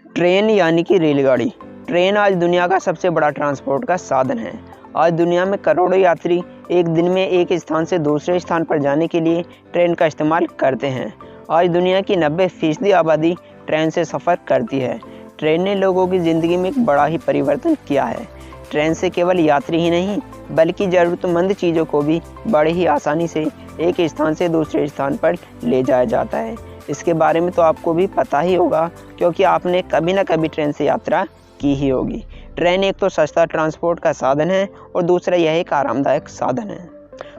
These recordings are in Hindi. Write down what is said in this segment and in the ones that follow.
ट्रेन यानी कि रेलगाड़ी। ट्रेन आज दुनिया का सबसे बड़ा ट्रांसपोर्ट का साधन है। आज दुनिया में करोड़ों यात्री एक दिन में एक स्थान से दूसरे स्थान पर जाने के लिए ट्रेन का इस्तेमाल करते हैं। आज दुनिया की 90% आबादी ट्रेन से सफ़र करती है। ट्रेन ने लोगों की ज़िंदगी में एक बड़ा ही परिवर्तन किया है। ट्रेन से केवल यात्री ही नहीं बल्कि ज़रूरतमंद चीज़ों को भी बड़े ही आसानी से एक स्थान से दूसरे स्थान पर ले जाया जाता है। इसके बारे में तो आपको भी पता ही होगा, क्योंकि आपने कभी ना कभी ट्रेन से यात्रा की ही होगी। ट्रेन एक तो सस्ता ट्रांसपोर्ट का साधन है और दूसरा यह एक आरामदायक साधन है।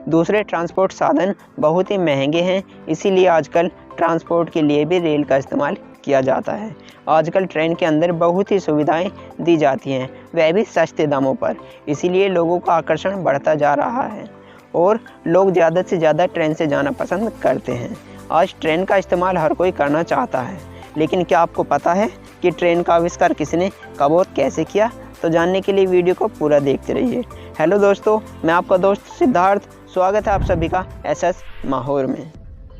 दूसरे ट्रांसपोर्ट साधन बहुत ही महंगे हैं, इसीलिए आजकल ट्रांसपोर्ट के लिए भी रेल का इस्तेमाल किया जाता है। आजकल ट्रेन के अंदर बहुत ही सुविधाएं दी जाती हैं, वह भी सस्ते दामों पर। इसीलिए लोगों का आकर्षण बढ़ता जा रहा है और लोग ज़्यादा से ज़्यादा ट्रेन से जाना पसंद करते हैं। आज ट्रेन का इस्तेमाल हर कोई करना चाहता है, लेकिन क्या आपको पता है कि ट्रेन का आविष्कार किसने, कब और कैसे किया? तो जानने के लिए वीडियो को पूरा देखते रहिए। हेलो दोस्तों, मैं आपका दोस्त सिद्धार्थ। स्वागत है आप सभी का SS माहौर में।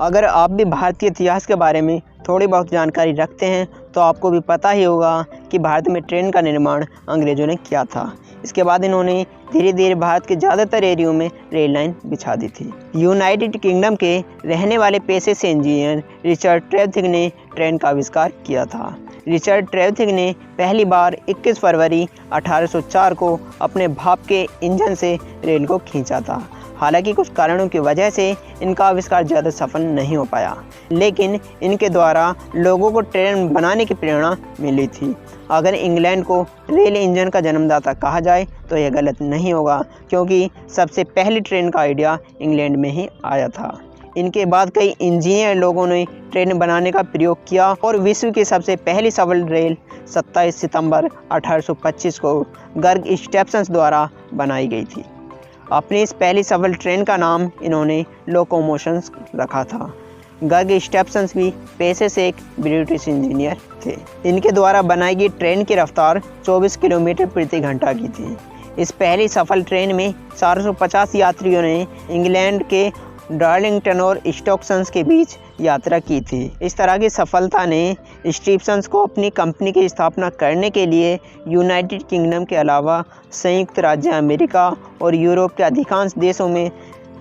अगर आप भी भारतीय इतिहास के बारे में थोड़ी बहुत जानकारी रखते हैं तो आपको भी पता ही होगा कि भारत में ट्रेन का निर्माण अंग्रेज़ों ने किया था। इसके बाद इन्होंने धीरे धीरे भारत के ज़्यादातर एरियो में रेल लाइन बिछा दी थी। यूनाइटेड किंगडम के रहने वाले पेशे से इंजीनियर रिचर्ड ट्रेवथिक ने ट्रेन का आविष्कार किया था। रिचर्ड ट्रेवथिक ने पहली बार 21 फरवरी 1804 को अपने भाप के इंजन से रेल को खींचा था। हालांकि कुछ कारणों की वजह से इनका आविष्कार ज़्यादा सफल नहीं हो पाया, लेकिन इनके द्वारा लोगों को ट्रेन बनाने की प्रेरणा मिली थी। अगर इंग्लैंड को रेल इंजन का जन्मदाता कहा जाए तो यह गलत नहीं होगा, क्योंकि सबसे पहली ट्रेन का आइडिया इंग्लैंड में ही आया था। इनके बाद कई इंजीनियर लोगों ने ट्रेन बनाने का प्रयोग किया और विश्व की सबसे पहली सफल रेल 27 सितंबर 1825 को गर्ग स्टेप्सन द्वारा बनाई गई थी। अपनी इस पहली सफल ट्रेन का नाम इन्होंने लोकोमोशंस रखा था। गर्ग स्टेप्सन भी पेशे से एक ब्रिटिश इंजीनियर थे। इनके द्वारा बनाई गई ट्रेन की रफ्तार 24 किलोमीटर प्रति घंटा की थी। इस पहली सफल ट्रेन में 450 यात्रियों ने इंग्लैंड के डार्लिंगटन और स्टोक्सन के बीच यात्रा की थी। इस तरह की सफलता ने स्टीफसन को अपनी कंपनी की स्थापना करने के लिए यूनाइटेड किंगडम के अलावा संयुक्त राज्य अमेरिका और यूरोप के अधिकांश देशों में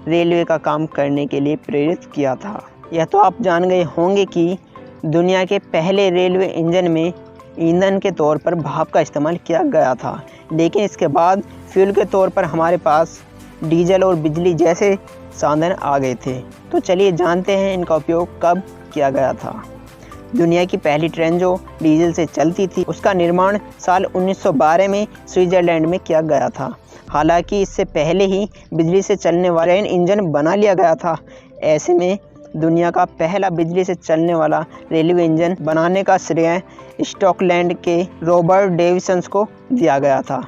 रेलवे का काम करने के लिए प्रेरित किया था। यह तो आप जान गए होंगे कि दुनिया के पहले रेलवे इंजन में ईंधन के तौर पर भाप का इस्तेमाल किया गया था, लेकिन इसके बाद फ्यूल के तौर पर हमारे पास डीजल और बिजली जैसे साधन आ गए थे। तो चलिए जानते हैं इनका उपयोग कब किया गया था। दुनिया की पहली ट्रेन जो डीजल से चलती थी उसका निर्माण साल 1912 में स्विट्जरलैंड में किया गया था। हालांकि इससे पहले ही बिजली से चलने वाला इंजन बना लिया गया था। ऐसे में दुनिया का पहला बिजली से चलने वाला रेलवे इंजन बनाने का श्रेय स्कॉटलैंड के रॉबर्ट डेविसन को दिया गया था,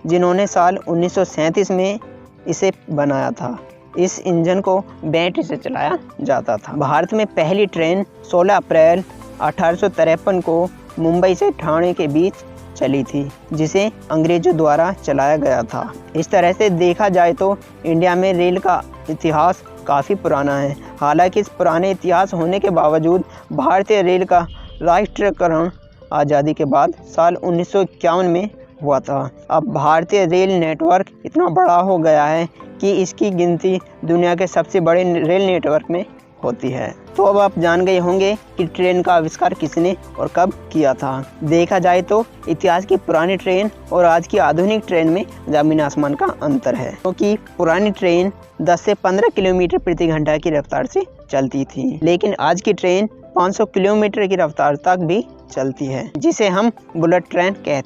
जिन्होंने साल 1937 में इसे बनाया था। इस इंजन को बैटरी से चलाया जाता था। भारत में पहली ट्रेन 16 अप्रैल 1853 को मुंबई से ठाणे के बीच चली थी, जिसे अंग्रेजों द्वारा चलाया गया था। इस तरह से देखा जाए तो इंडिया में रेल का इतिहास काफ़ी पुराना है। हालांकि इस पुराने इतिहास होने के बावजूद भारतीय रेल का राष्ट्रीयकरण आज़ादी के बाद साल 1951 में हुआ था। अब भारतीय रेल नेटवर्क इतना बड़ा हो गया है कि इसकी गिनती दुनिया के सबसे बड़े रेल नेटवर्क में होती है। तो अब आप जान गए होंगे कि ट्रेन का आविष्कार किसने और कब किया था। देखा जाए तो इतिहास की पुरानी ट्रेन और आज की आधुनिक ट्रेन में ज़मीन आसमान का अंतर है, क्योंकि पुरानी ट्रेन 10 से 15 किलोमीटर प्रति घंटा की रफ्तार से चलती थी, लेकिन आज की ट्रेन 500 किलोमीटर की रफ्तार तक भी चलती है, जिसे हम बुलेट ट्रेन कहते हैं।